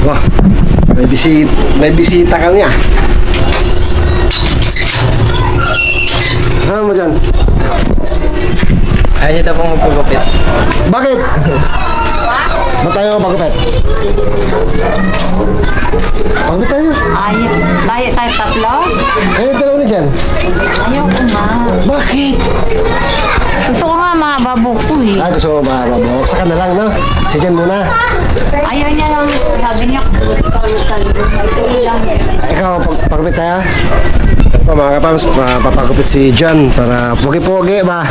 Wah, may bisita kami ah. Ano mo dyan? Ayaw niyo daw pong magpagupit. Bakit? Ba't tayo magpagupit? Pagupit tayo. Tayo tatlo? Ayun, dalawa na dyan. Ayaw ko nga. Bakit? Gusto ko nga mahaba buko eh. Ah, gusto mo ba? Buksan ka na lang, no? Si Jen muna. Ayaw niya lang. Sabi niya, Ikaw, pagupit tayo. Ito mga kapams, papagupit si Jan para pogi-pogi ba?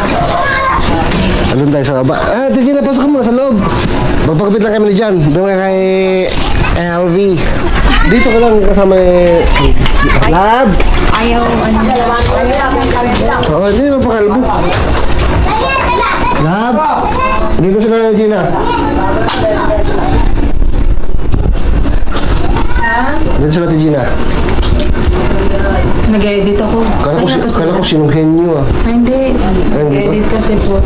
Andun tayo sa baba. Ah, Jen, napasok ka muna sa loob. Magpagupit lang kami ni Jan. Doon nga kay LV. Dito ka lang kasama Lab. ayaw, Oo, hindi mo pa kalbo. Lab. Dito sila na Gina. Dito sila na Gina. Nag-edit ako. Kala ko sinong henyo ah. Hindi. Nag-edit kasi po.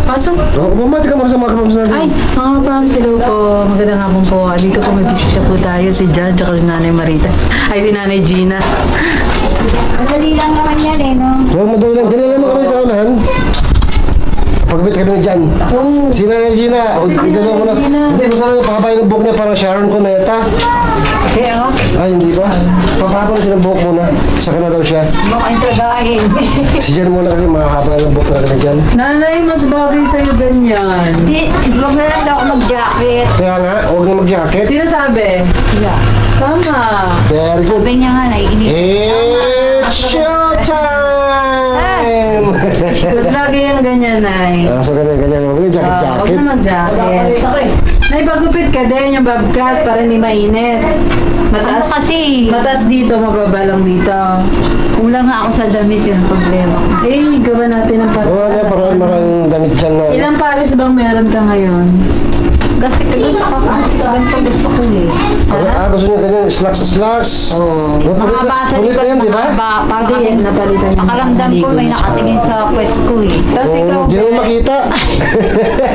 Pasok. Bumati ka muna sa mga kapams natin. Ay, mga pam, hello po. Magandang hapon po. Dito po may bisita po tayo. Si Jan, tsaka si Nanay Marita. Ay, si Nanay Gina. madali lang naman yan eh, no? Huwag madali lang. Dali naman kami sa unahan. Pagkabit kami na dyan. Si Nanay Gina. Idalaw ko na. Hindi, gusto namin pakabayin ng buhok niya para Sharon Cuneta. Hindi ako. Ay, hindi ba? Papahaba na siya ng buhok muna. Saka na daw siya. Mukhang tragahin. Si Jan muna kasi makahaba ng buhok talaga na dyan. Nanay, mas bagay sa'yo ganyan. Hindi, huwag na lang daw ako mag-jacket. Kaya nga, huwag na mag-jacket. Sino sabi? Yeah. Tama. Very good. Sabi niya nga, naiinip. It's showtime! Mas bagay yung ganyan, Nay. So ganyan. Huwag na Huwag jacket-jacket. na mag-jacket. Nay, pagupit ka din yung bobcat para hindi mainit. Ano kasi? Mataas dito, mababa lang dito. Kulang nga ako sa damit yun ang problema ko. Eh, gawa natin ng Oo niya, parang maraming damit dyan na. Ilang pares bang meron ka ngayon? Kasi ganito gusto ko eh. Gusto niya ganyan, slacks. Oo. Mga basa Pulit na yan, di ba? Hindi, napalitan niya. Nakaramdam ko may nakatingin sa kwet ko eh. Tapos ikaw, Hindi mo makita.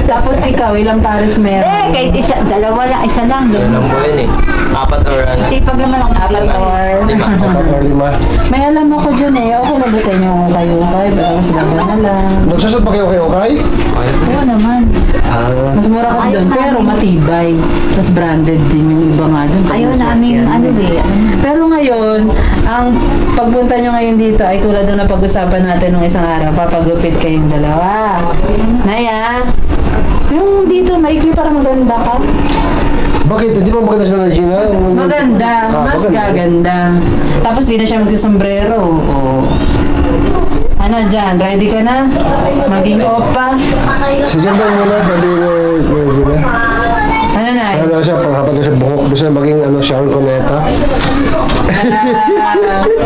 tapos ikaw, ilang pares meron? Kahit isa, dalawa lang, isa lang. Alam mo yun eh. 4 or ano. Sipag naman ako Apat or... 4 or 5. May alam ako dyan eh. Okay na ba sa inyo kung kayo okay? Baka mas ganda na lang. Nagsusot ba kayo okay? Oo naman. Mas mura kasi doon, pero matibay. Mas branded din yung iba nga doon. Ayaw Mas namin yan. ano eh. Pero ngayon, ang pagpunta nyo ngayon dito ay tulad ng napag-usapan natin nung isang araw, papagupit kayong dalawa. Naya, yung dito, maikli para maganda ka. Bakit? Hindi mo maganda sila na Gina? Maganda, mas gaganda. Tapos di na siya magsasombrero. Oo. Ano dyan, ready ka na? Maging opa? Si Jan daw muna, sabi ni Gina. Ano na? Saka daw siya, paghabag na siya buhok. Gusto niya maging Sharon Cuneta.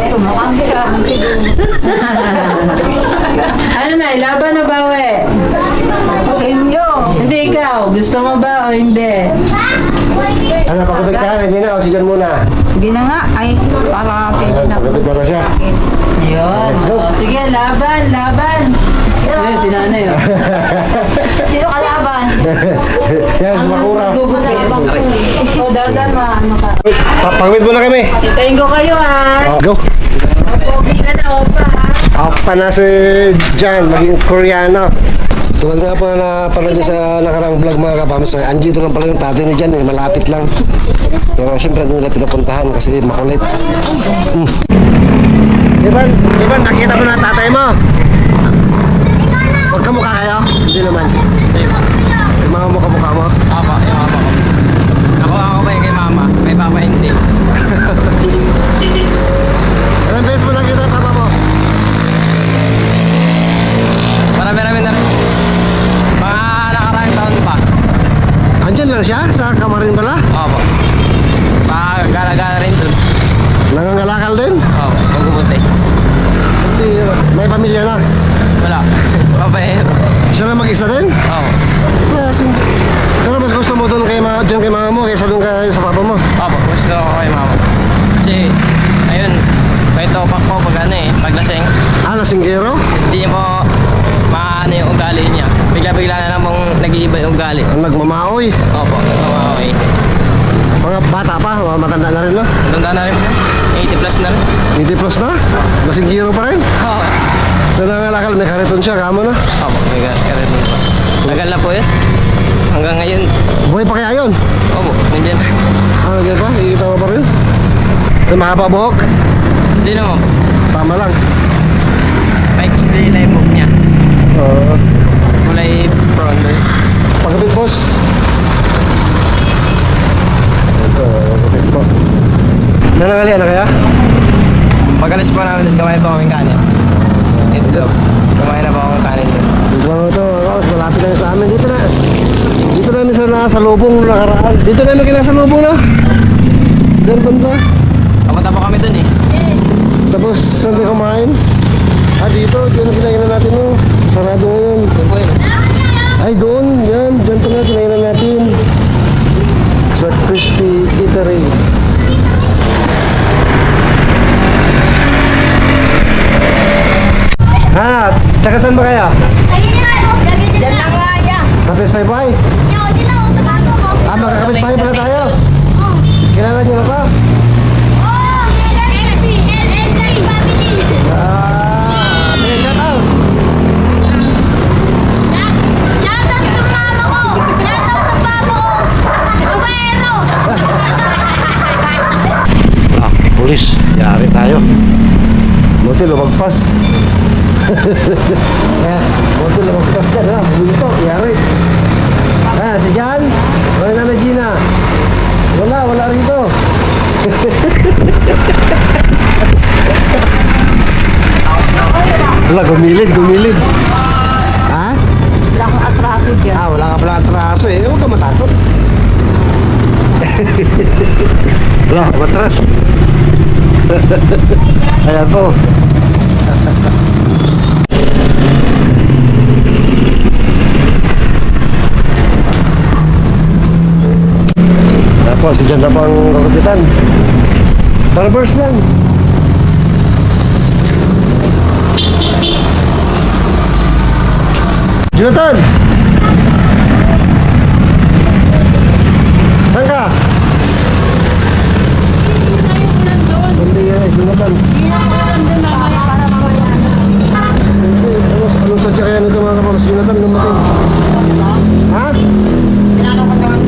Tumakang siya. Ano na, laban na bawi? Sa inyo. Hindi ikaw, gusto mo ba o hindi? Ano, pagkabit ka na Gina o si Jan muna? Hindi na nga. Ay, para pwede na. Pagkabit na siya. Ayun. Let's go. O, sige, laban. Ayun, si nanay oh. Sino kalaban? Yan, Sakura. Magugupit. O, dadan ano ka. Pagkabit muna kami. Hintayin ko kayo ha. Go. Pogi ka na, opa ha. Apa na si Jan, maging Koreano. Tulad nga po na napanood niyo sa nakarang vlog mga kapams, andito lang pala yung tatay ni Jan, malapit lang. Pero siyempre hindi nila pinupuntahan kasi makulit. Iban, nakita mo na tatay mo? Magkamukha kayo? Hindi naman. Yung mga mukha-mukha mo? Papa, yung mama ko. Ako pa yung kay mama. Kay papa hindi. Ilang beses mo nakita papa mo? Marami-rami na rin. Mga nakaraang taon pa. Andyan lang siya? Sa kamarin pala? Opo. Gala-gala rin dun. Nangangalakal din? Opo, magpupunti. Hindi, may pamilya na. Wala. Papaero. Siya lang mag-isa din? Opo. Pero mas gusto mo doon dyan kay mama mo kaysa doon sa papa mo? Opo, gusto ko kay mama. Kasi, ayun, may topak po pag ano eh, pag lasing. Ah, lasinggero? Hindi niya po maano yung ugali niya. Bigla-bigla na lang pong nag-iiba yung ugali. Nagmamaoy. Opo, nagmamawi. Pag Bata pa, matanda na rin, no? Tanda na rin po. 80 plus na rin. 80 plus na? Basing giro pa rin. Oo. So nangalakal, may kariton siya, kamo na. Opo, may karet po. Tagal na po yun. Hanggang ngayon. Buhay pa kaya yun? Opo, nandiyan na. Ano ganyan pa? Ikita mo pa rin? Ay, mahaba buhok? Hindi naman po. Tama lang. May kisli na yung book niya. Oo. Kulay brown rin. Pagkapit, boss. Ito, pagkapit po. Nanangalian na kaya? Pag-alis po namin, kumain po kaming kanin. Ito, kumain na po akong kanin. Dito lang ito, boss. Malapit na yun sa amin. Dito na. Dito namin sa nakasalubong nakaraan. Dito namin kinasalubong na. Diyan banda. Kapunta po kami dun eh. Tapos, saan tayo kumain? Dito. Diyan na kinainan natin, no? Sarado ngayon. Doon po yun. Ay, doon. Yan. Diyan pa na kinainan natin. Sa Crispy Eatery. Ha? Taga saan ba kaya? Diyan lang nga yan. Sa Pespa Bay? Magkakabit bahay pala tayo. Kilala niyo na ba? Sige, shout out. Pulis. Yari tayo. Buti lumagpas. Buti lumagpas ka na. Bulito. Yari. Si Jan. Wala na Gina. Wala rito. Wala, gumilid. Ha? Wala akong atraso dyan. Wala ka pala atraso eh. Huwag ka matakot. Wala, matras. Ayan po. Tapos, dyan na po ang kakupitan. Barbers lang. Jonathan! Saan ka? Hindi yan, Jonathan. Ano sadya kaya nito mga kapalos? Jonathan, lumating. Ha? Pinano ko doon,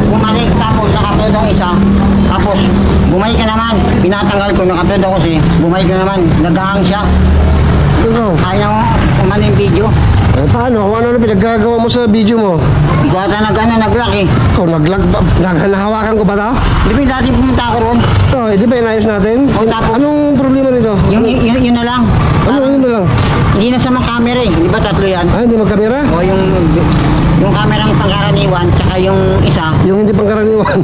bumalik tapos nakapload ang isa, tapos bumalik ka naman, pinatanggal ko, nakapload ako kasi, bumalik ka naman, naghahang siya, Ano? ayaw umano yung video, Paano? Kung ano na pinaggagawa mo sa video mo? hindi ko ata nag-lock eh. Ikaw, naglag ba? Nahawakan ko ba ito? Di ba dati pumunta ako roon, Di ba inayos natin? Oo, tapos- Anong problema nito? yun na lang, Ano yun na lang? hindi na sa mga camera eh, di ba tatlo yan? Hindi magkamera? O yung kamerang pangkaraniwan, tsaka yung isa, Yung hindi pangkaraniwan.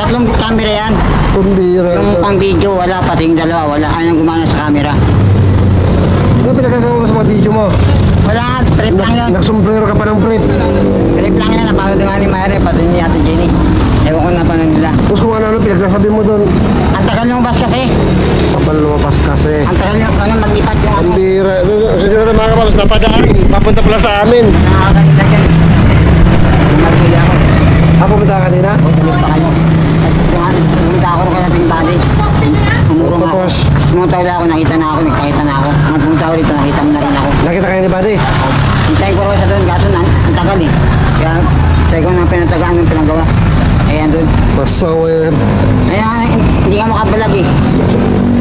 tatlong camera yan, Kumbira. yung pang video wala, pati yung dalawa wala, ayaw gumana sa camera. Ano pinagagawa mo sa mga video mo? Wala, trip lang yun. Nagsombrero ka pa ng prep. Trip lang yan, napanood nga ni Mayre, pati ni Ate Jenny. Ewan ko na pa nila. Tapos kung ano pinagsasabi mo doon, Ang tagal yung bus kasi. kapal lumabas kasi. Ang tagal yung maglipat yung ako. Kumbira. Sige natin mga kapalos, napadaan. Papunta pala sa amin. Nakakaganda dyan. Magpili ako. Pumunta ka kanina? Tulit pa kayo. At pumunta ako rin kaya bali. Umurong ako. Tapos? Pumunta ulit ako, nakita na ako, nagkakita na ako. Pumunta ulit, nakita mo na rin ako. Nakita kayo ni Buddy? Hintayin ko rin sa doon, kaso ang tagal eh. Kaya sabi ko na pinatagaan ng pinagawa. Ayan doon. Masawa. Kaya hindi ka makabalag eh.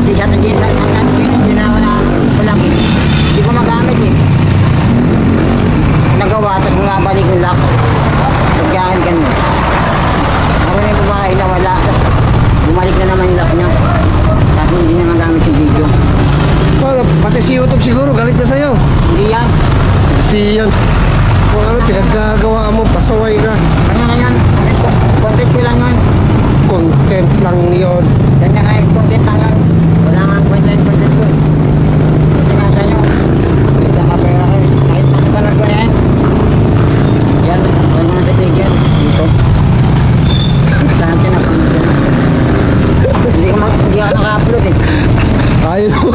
Hindi siya tagin lang. Hindi na ako nakabalag eh. Hindi ko magamit eh. Nagawa, tapos bumabalik yung lock. Pagkahan ganun. Ako na yung babae na wala. Tapos bumalik na naman yung lock niya. Tapos hindi na magamit yung video. Pati si YouTube siguro, galit na sa'yo. Hindi yan. Hindi yan. Kung ano, pinaggagawa mo, pasaway ka. Kanya na yan. Content ko lang yan. Content lang yun. Kanya nga yung content lang yan. Wala nga content ko. Kasi nga sa'yo. Isa ka pera ko. Kahit nakapanood ko na yan. Yan. Wala nga sa tigil. Dito. Saan siya napanood ko na. Hindi ako naka-upload eh. Ayaw mo.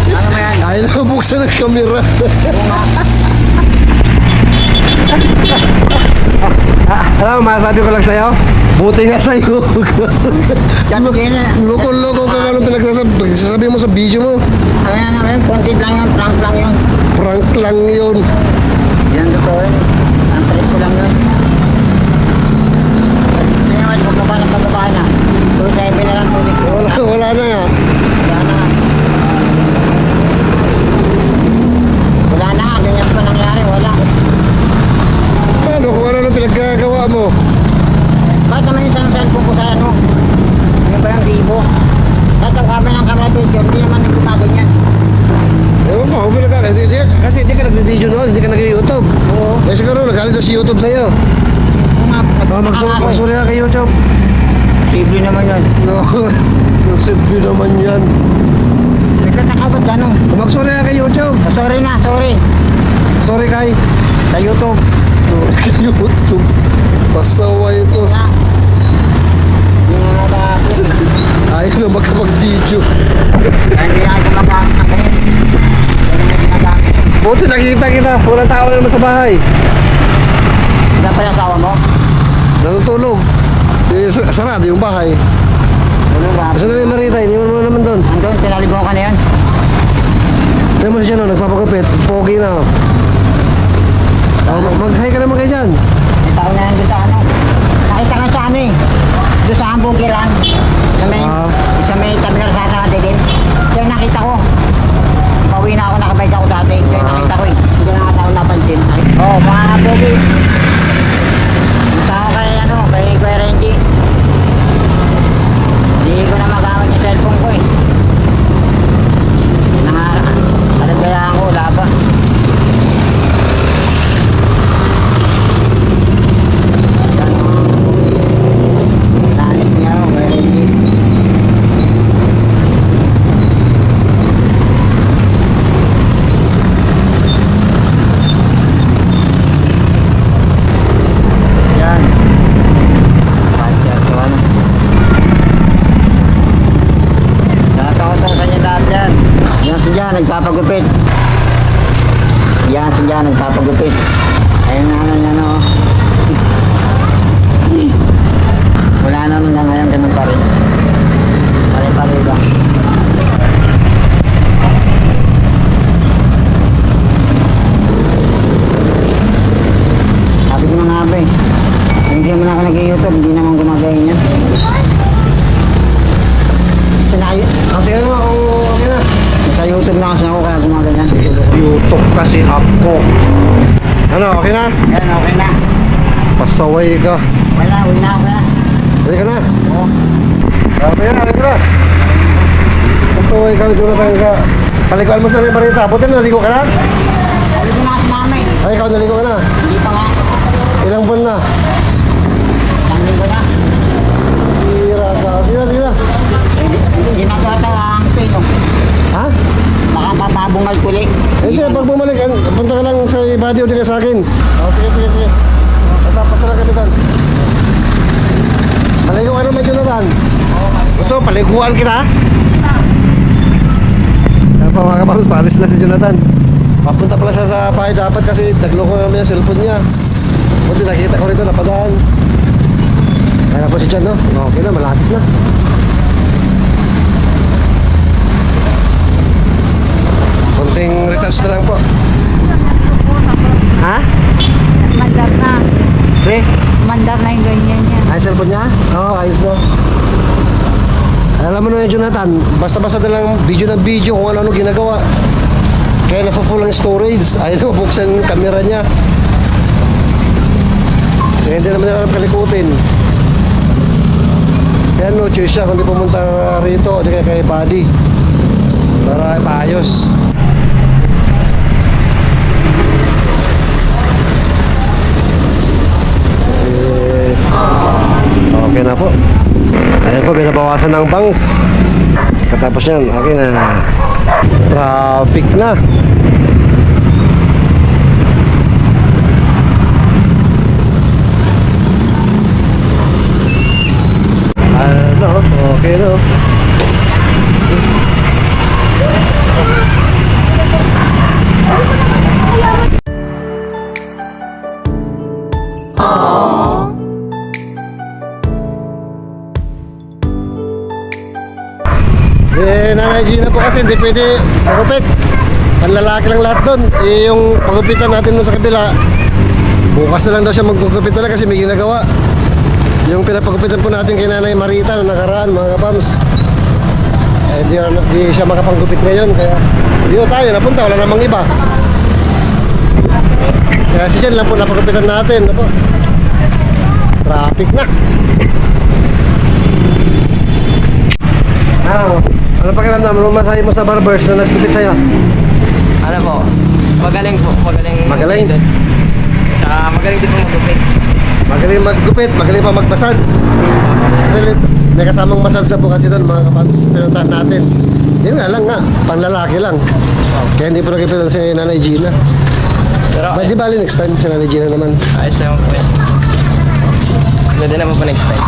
Ano mo yan? Ayaw mo buksan ng kamera. Oo nga. Alam mo, masasabi ko lang sa'yo, buti nga sa'yo. Yan, yan. Loko-loko ka anong pinagsasabi mo sa video mo. Ayan, ayan, content lang yun, prank lang yun. Prank lang yun. Yan, totoo yun. Ang trip ko lang yun. Ngayon, pagbaba ng pagbaba na. 2.7 na lang tubig ko. Wala na nga. Wala na. Wala na, ganyan pa nangyari, wala. Paano kung ano nung pinaggagawa mo? Bakit naman isang cellphone ko sa ano? Ano ba yung Vivo? Tapos ang camera ng camera picture, hindi naman nagkumaganyan. Ewan mo, kasi hindi ka nag-video noon, hindi ka nag-YouTube. Oo. Eh siguro nagalit na si YouTube sa'yo. Kung nga, Magsuli ka kay YouTube. Simple naman yun. No, simple naman yan. Nagkatakabot dyan, no? Magsuli ka kay YouTube. Sorry na, sorry. Sorry kay. Sa YouTube. Sorry kay YouTube. Pasawa ito. Wala. Hindi na nakakapit. Ayaw na magkapag-video. Hindi na ako magamit ng ganyan. Hindi na ginagamit. Buti nakita kita. Walang tao na naman sa bahay. Hindi pa yung asawa mo? Natutulog. Sarado yung bahay. Ano ba? Kasi na yung Marita, iniwan mo naman doon. Andun, pinalibuhan ka na yan. Tignan mo siya no, nagpapagupit. Pogi na. Mag-hi ka naman kayo dyan. Kita ko na yan doon sa ano. Nakita ka sa ano eh. Doon sa hambugiran. Sa may tabi na sa dilim. Siya yung nakita ko. Pauwi na ako, nakabike ako dati. Siya yung nakita ko eh. Hindi na nga ako napansin. Oo, mga pogi. Punta ako kay ano, kay Kuya Renji. Hindi ko na magamit yung cellphone ko eh. Nakakalabayaan ko, wala pa. Nalit niya ako, Kuya Renji. Yan. Pasyal ko ano. Nakakautan sa inyo lahat yan. Yan si Jan, nagpapagupit. Yan si Jan, nagpapagupit. Ayun na ano yan o. Wala naman na ngayon, ganun pa rin. Pare-pare lang. Sabi ko na nga ba eh. Hindi naman ako nag-YouTube, hindi naman gumagayin yan. Ang tingnan mo kung okay na. Sa YouTube na kasi ako kaya gumaganyan. YouTube kasi ako. Ano, okay na? Yan, okay na. Pasaway ka. Wala, uwi na ako kaya. Okay ka na? Oo. Okay na, okay na. Pasaway ka, Jonathan ka. Paliguan mo sa yung Marita. Buti na, naligo ka na? Sabi ko na kasi mama eh. Ay, ikaw naligo ka na. Hindi pa nga. Ilang buwan na? Isang linggo na. Hira ka. Sige na, sige na. Hindi na tatawang ito ito. Ha? Baka papabungal kuli. Hindi, pag bumalik, punta ka lang sa body o di ka sa akin. Oh, sige, sige, sige. Tapos na lang kapitan. Maligo ka naman, Jonathan. Gusto, paliguan kita? Yan pa mga kapams, paalis na si Jonathan. Papunta pala siya sa bahay dapat kasi nagloko naman yung cellphone niya. Buti nakita ko rito, napadaan. Kaya po si Jan, no? Okay na, malapit na. Konting retouch na lang po. Ha? Mandar na. Si? Mandar na yung ganyan niya. Ay, cellphone niya? Oo, ayos na. Alam mo na yun, Jonathan, basta-basta na lang video ng video kung ano-ano ginagawa. Kaya nafu-full ang storage. Ayaw na mabuksan yung camera niya. Kaya hindi naman nila kalikutin. Kaya no choice siya kundi pumunta rito o di kaya kay Buddy para maayos. Okay na po. Ayan po, binabawasan ng bangs. Katapos yan, okay na. Traffic na. Ano, okay no. Nanay Gina po kasi hindi pwede pagupit. Panlalaki lang lahat doon. Yung pagupitan natin doon sa kabila, bukas na lang daw siya magpagupit talaga kasi may ginagawa. Yung pinapagupitan po natin kay Nanay Marita noong nakaraan, mga kapams. Di siya makapanggupit ngayon, kaya dito tayo napunta, wala namang iba. Kaya si Jan lang po napagupitan natin. Ano po? Traffic na. Ano pakiramdam mo masahe mo sa barbers na nagkupit sa'yo? Ano po, magaling po, magaling. Magaling? Tsaka magaling din po magupit. Magaling maggupit, magaling pa mag-massage. Kasi may kasamang massage na po kasi doon, mga kapams, pinuntahan natin. Yun nga lang nga, panlalaki lang. Kaya hindi po nagkipitan si Nanay Gina. Pero Ba't di bali next time si Nanay Gina naman? ayos naman po yan. Pwede naman po next time.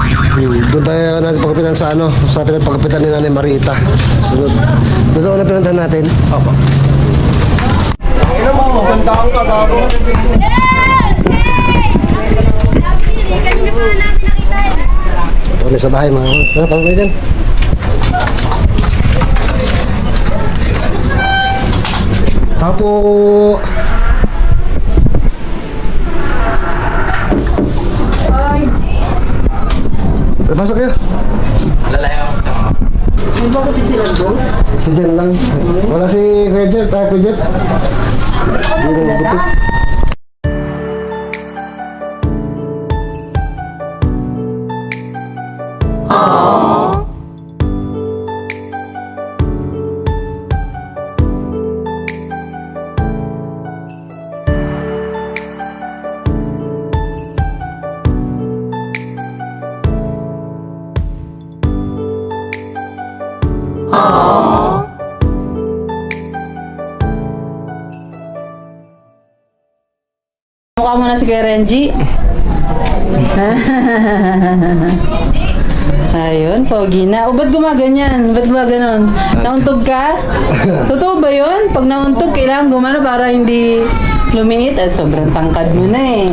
Doon tayo natin pagkapitan sa ano, sa pinagpagkapitan ni Nanay Marita. Sunod. Gusto ko na pinuntahan natin. Opo. Kanina pa namin nakita eh. Kami sa bahay, mga kapams. Tara, pangkay dyan. Tapo. Pasok kayo. Lalayo ako sa mga. May bagupit sila both? Si Jen lang. Wala si Kuya Jet. Kuya Jet. Hindi na gupit. Mukha mo na si Kuya Renji. Ayun, pogi na. O, ba't gumaganyan? Ba't ba ganon? Nauntog ka? Totoo ba yun? Pag nauntog, kailangan gumano para hindi lumiit. At sobrang tangkad mo na eh.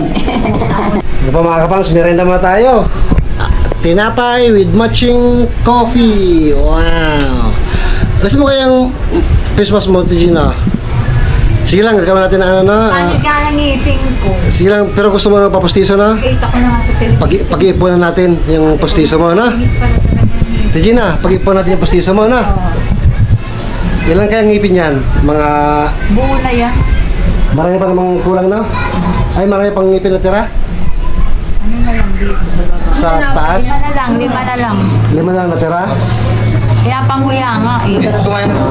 Ano pa mga kapams, merenda muna tayo. Tinapay with matching coffee. Wow. Alas mo kayang Christmas mo, Gina. Sige lang, gagawin natin na ano na. Panik ka ng ngipin ko. Sige lang, pero gusto mo ng papustiso na? Kita ko na nga sa television. Pag-iipunan natin yung pustiso mo na. Gina, pag-iipunan natin yung pustiso mo na. Ilan kayang ngipin yan? Mga... Buo na yan. Marami pa namang kulang na? Ay, marami pang ngipin na tira? Ano na lang dito? Sa taas? 5 na lang, 5 na lang. 5 na lang natira? Kaya panghuya nga eh. Kumain na po.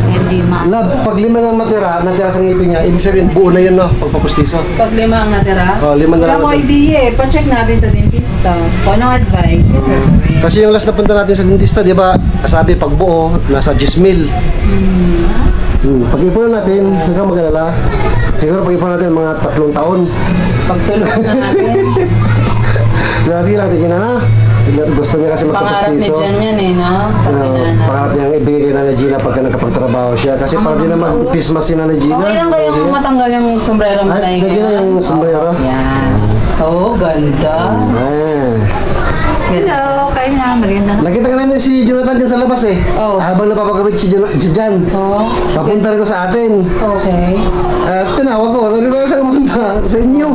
Hindi ma. Love, pag 5 na natira sa ngipin niya, ibig sabihin buo na yun, no? Pagpapustiso. Pag 5 ang natira? Oh, 5 na Wala lang ko natira. idea eh. Pa-check natin sa dentista. Kung anong advice. Kasi yung last na punta natin sa dentista, di ba, sabi pag buo, nasa 10,000. Pag-ipunan natin, huwag kang mag-alala. Siguro pag-ipunan natin mga 3 taon. Pagtulog na natin. Sige lang, tignan na. Gusto niya kasi Pangarap ni magpapustiso. Jan yan eh, no? Pag pinanap. Pangarap niyang ibigay kay Nanay Gina pagka nakapagtrabaho siya. Kasi para din naman Christmas si Nanay Gina. Okay lang kayong matanggal yung sombrero mo na Ay, lagyan na yung sombrero. Yan. Oh, ganda. Ah. Hello, kayo na. Maganda na. Nakita ka namin si Jonathan dyan sa labas eh. Oh. Habang napapagawit si Jan. Oh, Papunta rito sa atin. okay. Tinawag ko, sabi ko, saan pumunta? Sa inyo.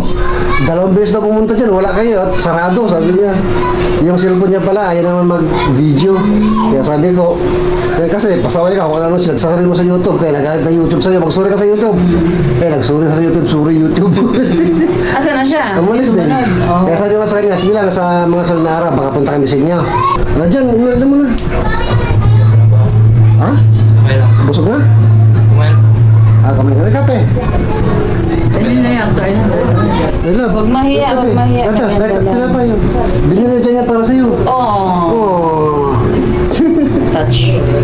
2 beses na pumunta dyan, wala kayo at sarado, sabi niya. Yung cellphone niya pala, ayaw naman mag-video. Kaya sabi ko, kasi pasaway ka, kung ano nagsasabi mo sa YouTube, kaya nagalit na YouTube sa'yo, mag-sorry ka sa YouTube. Kaya nag-sorry sa YouTube, sorry YouTube. Asan na siya? Umalis din. Sumunod. Oh. Kaya sabi ko sa kanya, sige lang, sa mga sunod na araw, baka punta kami sa inyo. Ano dyan, umalis mo na. Ha? Okay lang. Busog na? Kumain po. Kami ka na kape. Ayun na yan. Tayo na. Ay, love. Huwag mahiya, Kape. huwag mahiya. Atas, Kape dahil na lang. tinapay yun. Binili dyan yan para sa'yo. Oh, Oh. touch.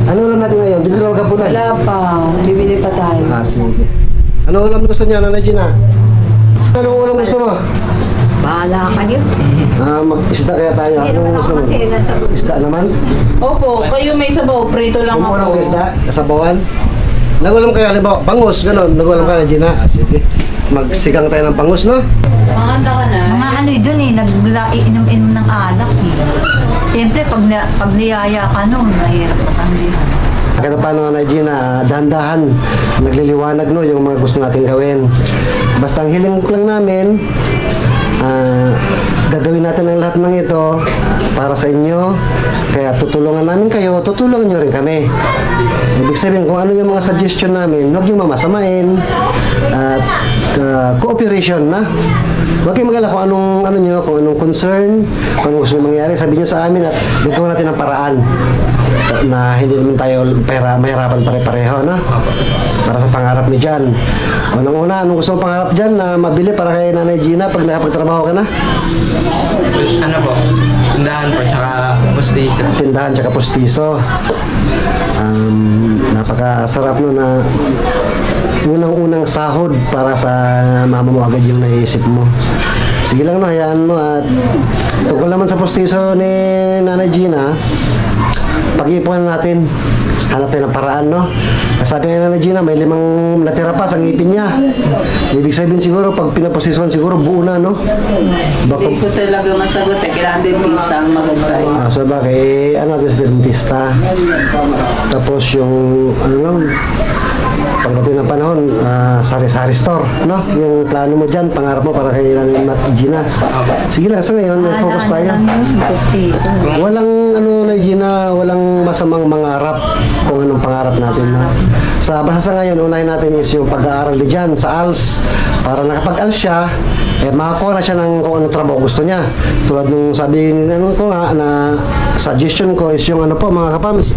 Ano ulam natin ngayon? Dito lang kapunan. Wala pa. Bibili pa tayo. Sige. Ano ulam gusto niya, Nanay Gina? Anong ulam gusto mo? Bahala ka niyo. Mag-isda kaya tayo. Hindi Anong naman gusto ako mo? kasi nasa... Isda naman? Opo, kayo may sabaw. Prito lang Kung ulam ako. ka isda, kasabawan. Nagulam kayo, halimbawa, bangus, gano'n. Nagulam ka na, Gina. Sige. Magsigang tayo ng bangus, no? Makanta ka na. Mga ano yun eh, nag-inom-inom ng alak eh. Siyempre, pag pag niyaya ka nun, mahirap ka tandihan. Kahit paano nga, Gina, dahan-dahan nagliliwanag no yung mga gusto natin gawin. Basta ang hiling lang namin, gagawin natin ang lahat ng ito para sa inyo. Kaya tutulungan namin kayo, tutulungan nyo rin kami. Ibig sabihin, kung ano yung mga suggestion namin, huwag yung mamasamain. At cooperation na. Huwag kayong mag-alala kung kung anong concern, kung anong gusto nyo mangyari, sabihin nyo sa amin at gagawin natin ang paraan na hindi naman tayo mahirapan pare-pareho, no? Para sa pangarap ni Jan. Unang-una, anong gusto mong pangarap Jan na mabili para kay Nanay Gina pag nakapagtrabaho ka na? Ano po? Tindahan po, tsaka postiso. Tindahan tsaka postiso. Napakasarap no na unang-unang sahod para sa mama mo agad yung naisip mo. Sige lang no, hayaan mo at tungkol naman sa postiso ni Nanay Gina, pag-iipunan natin. Hanap tayo ng paraan, no? Sabi nga Nanay Gina, may 5 natira pa sa ngipin niya. Ibig sabihin siguro, pag pinaposisyon siguro, buo na, no? Hindi ko talaga masagot kailangan dentista ang mag-advise. So bakit, natin sa dentista. Tapos yung, pagdating ng panahon, sari-sari store, no? Yung plano mo dyan, pangarap mo para kay Nanay Gina. Sige lang, sa ngayon, focus tayo. Walang, Nanay Gina, walang masamang mangarap kung anong pangarap natin, no? Basta sa ngayon, unahin natin is yung pag-aaral ni Jan sa ALS. Para nakapag-ALS siya, makakuha na siya ng kung anong trabaho gusto niya. Tulad nung sabi ko nga, na suggestion ko is yung mga kapams,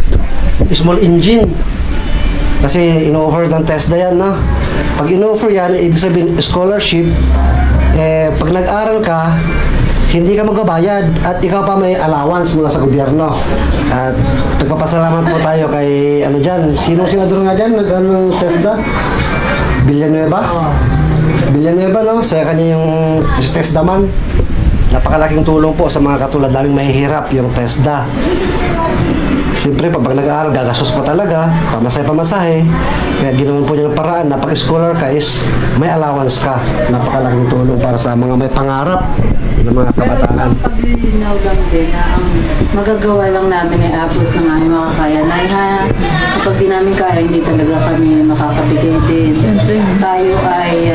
small engine. Kasi in-offer ng TESDA yan, no? Pag in-offer yan, ibig sabihin scholarship, pag nag-aral ka, hindi ka magbabayad at ikaw pa may allowance mula sa gobyerno. At nagpapasalamat po tayo kay dyan, sino senador nga dyan, nag-anong TESDA? Villanueva? Villanueva, no? Saya kanya yung TESDA man. Napakalaking tulong po sa mga katulad naming mahihirap yung TESDA. Siyempre, pag nag-aaral, gagastos pa talaga, pamasahe. Kaya ginawan po niya ng paraan na pag-scholar ka is may allowance ka. Napakalaking tulong para sa mga may pangarap ng mga kabataan. Pero paglilinaw lang din na ang magagawa lang namin ay abot ng aming makakaya. Kapag di namin kaya, hindi talaga kami makakabigay din. Tayo ay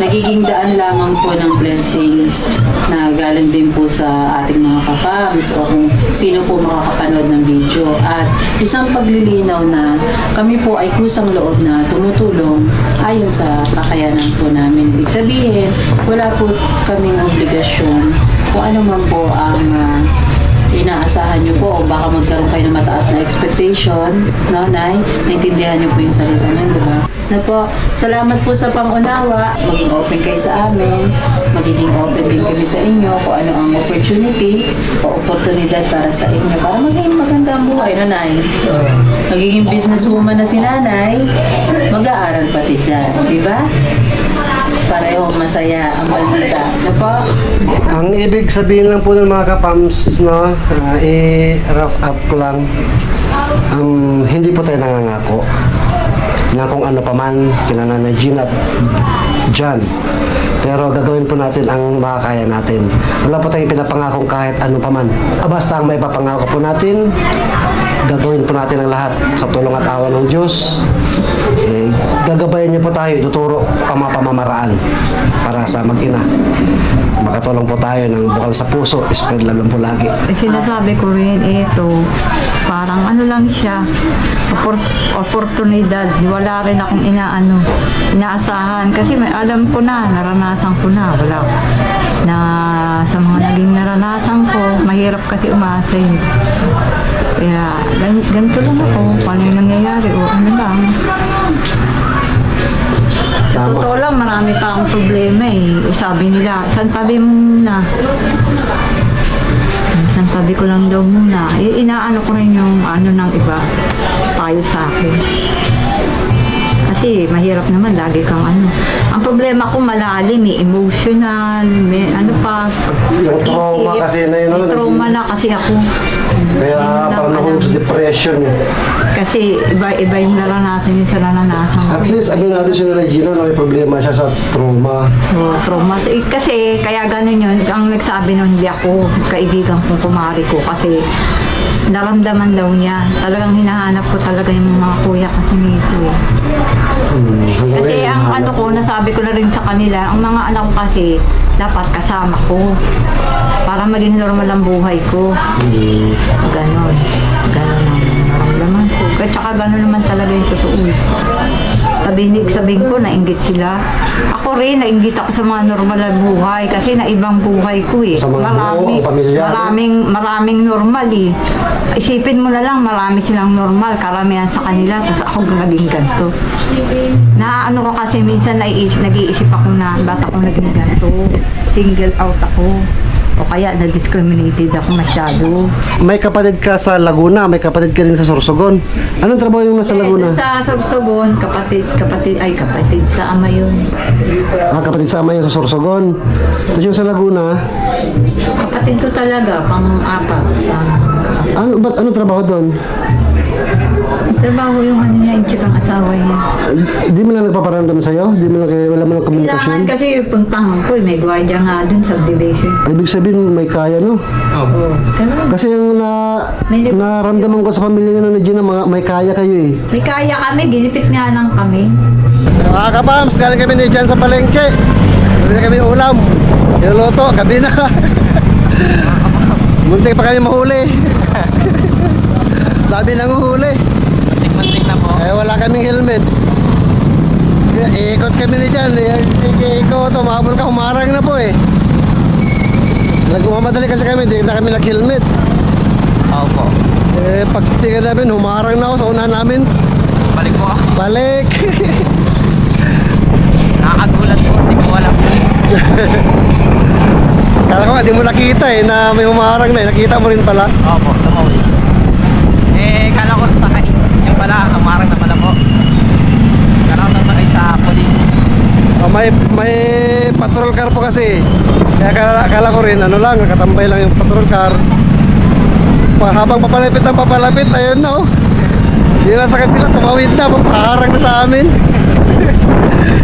nagiging daan lamang po ng blessings na galing din po sa ating mga kapams o kung sino po makakapanood ng video. At isang paglilinaw na kami po ay kusang loob na tumutulong ayon sa kakayanan po namin. Ibig sabihin, wala po kaming obligasyon kung ano man po ang inaasahan nyo po o baka magkaroon kayo ng mataas na expectation, no, Nay? Naintindihan nyo po yung salita namin, di ba? Na po, salamat po sa pangunawa. Maging open kayo sa amin. Magiging open din kami sa inyo kung ano ang opportunity o oportunidad para sa inyo para maging maganda ang buhay, no, Nay? Magiging businesswoman na si Nanay, mag-aaral pa si Jan, di ba? Parehong masaya ang balita. Na po? Ang ibig sabihin lang po ng mga kapams, no, rough up ko lang, hindi po tayo nangangako na kung ano pa man kina Nanay Gina at Jan. Pero gagawin po natin ang makakaya natin. Wala po tayong pinapangakong kahit ano pa man. Basta ang may papangako po natin, gagawin po natin ang lahat sa tulong at awa ng Diyos. Gagabayan niya po tayo, ituturo ang mga pamamaraan para sa mag-ina. Makatulong po tayo ng bukal sa puso, spread lang po lagi. Sinasabi ko rin ito, parang lang siya, oportunidad. Wala rin akong inaasahan. Kasi may alam ko na, naranasan ko na, wala. Na sa mga naging naranasan ko, mahirap kasi umasa eh. Kaya ganito lang ako, paano yung nangyayari o ano lang. Sa totoo lang, marami pa akong problema eh. Sabi nila, isang tabi mo muna. Isang tabi ko lang daw muna. Inaano ko rin yung ng iba, payo sa akin. Kasi mahirap naman, lagi kang Ang problema ko malalim emotional, may pa. Yung trauma kasi na yun. May trauma na kasi ako. Kaya parang ako sa depression eh. Kasi iba yung naranasan yung sa naranasan ko. At least, aminado si Nanay Gina na may problema siya sa trauma. Trauma. Kasi kaya ganun yun, ang nagsabi nun, hindi ako kaibigan kong kumari ko kasi naramdaman daw niya. Talagang hinahanap ko talaga yung mga kuya kasi nito eh. Kasi ang ano ko, nasabi ko na rin sa kanila, ang mga anak ko kasi dapat kasama ko para maging normal ang buhay ko. Ganon. Ganon ang naramdaman ko. Kaya tsaka ganon naman talaga yung totoo. Sabihin ko, nainggit sila. Ako rin, nainggit ako sa mga normal na buhay kasi na ibang buhay ko eh. Sa mga buo, pamilya. Maraming normal eh. Isipin mo na lang, marami silang normal. Karamihan sa kanila, sa ako naging ganito. Ano ko kasi minsan nag-iisip ako na ba't ako naging ganito. Single out ako. O kaya na-discriminated ako masyado. May kapatid ka sa Laguna, may kapatid ka rin sa Sorsogon. Anong trabaho yung nasa Laguna? Sa Sorsogon, kapatid sa ama yun. Kapatid sa ama yung sa Sorsogon. Tapos yung sa Laguna, Kapatid ko talaga, pang-apat. anong trabaho doon? Trabaho yung ano niya, yung chikang asawa niya. Di mo lang nagpaparamdam sa'yo? Di mo lang wala mo lang komunikasyon? Kailangan kasi puntahan ko eh, may gwardiya nga dun, subdivision. Ibig sabihin may kaya, no? Opo. Ganun. Kasi yung naramdaman ko sa pamilya na Gina, may kaya kayo eh. May kaya kami, ginipit nga lang kami. Mga kapams, galing kami ni Jan sa palengke. Gabi na kami ulam. Niluluto, gabi na. Muntik pa kami mahuli. Sabi lang uhuli. Muntik na po. Wala kaming helmet. Kaya ikot kami ni Jan. Ikot, umabol ka, humarang na po eh. Nagmamadali kasi kami, hindi na kami nag-helmet. Opo. Pagtingin namin, humarang na ako sa unahan namin. Balik po. Balik! Nakakagulat po. Hindi ko alam. Kala ko nga, di mo nakita eh, na may humarang na eh. Nakita mo rin pala. Opo. Tumawid. Kala ko sasakay. Yung pala, hamarang na pala po. Kala ko sasakay sa police. May patrol car po kasi. Kaya kala ko rin, ano lang, nakatambay lang yung patrol car. Habang papalapit, ayun na oh. Hindi na sa kapila, tumawid na, paharang na sa amin.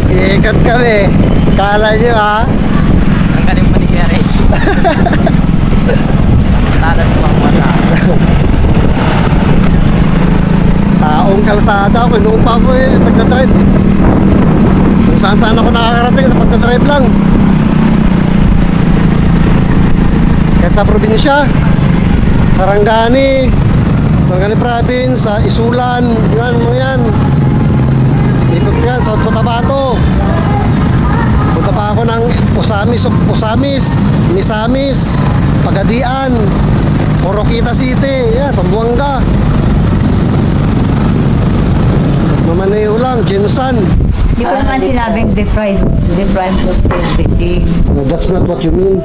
Iikat kami. Kala nyo ha? Ang galing pa ni Kuya Ray. Talas pang wala. Taong kalsada ako, noon pa ako eh, pagdadrive. Kung saan ako nakakarating sa pagdadrive lang. Kahit sa probinsya, Sarangani Province, sa Isulan, yan, mga yan. Ikot ko yan, sa Cotabato. Punta pa ako ng Usamis, Misamis, Pagadian, Oroquita City, yan, Zamboanga. Mamaneo lang, Jensan. Hindi ko naman sinabing deprived of everything. No, that's not what you mean.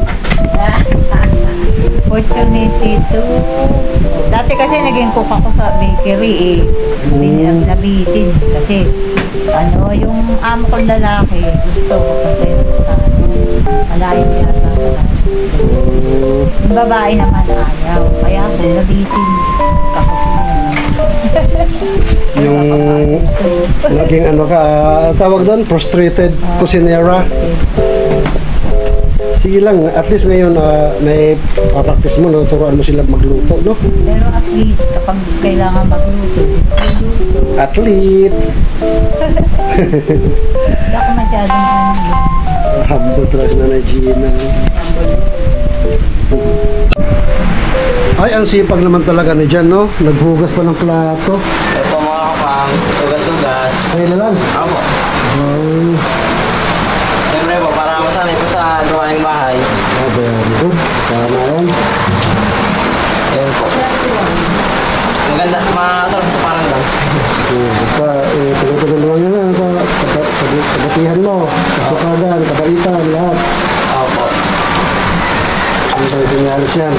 Opportunity to... Dati kasi naging cook ako sa bakery eh. Nabitin kasi yung amo kong lalaki gusto ko kasi malayo yata. Yung babae naman ayaw. Kaya ako nabitin. Yung naging ano ka, tawag doon, frustrated cusinera. Sige lang, at least ngayon practice mo, turuan mo sila magluto, no? Pero at least kapag kailangan magluto, Athlete! hindi ako masyadong Humble talaga si Nanay Gina. Ay, ang sipag naman talaga ni Jan, no? Naghugas pa ng plato. Ito mga kapangs. Tugas-tugas. Ay na lang. Opo. Ay, Siyempre po, para masanay po sa gawaing bahay. very good. Tama yan. Ayan po. Maganda, masarap sa parang lang. Basta, tulungan nyo na. Kabatihan mo, kasukagan, kabaitan, lahat. Opo. Ang tayo sinyalis yan.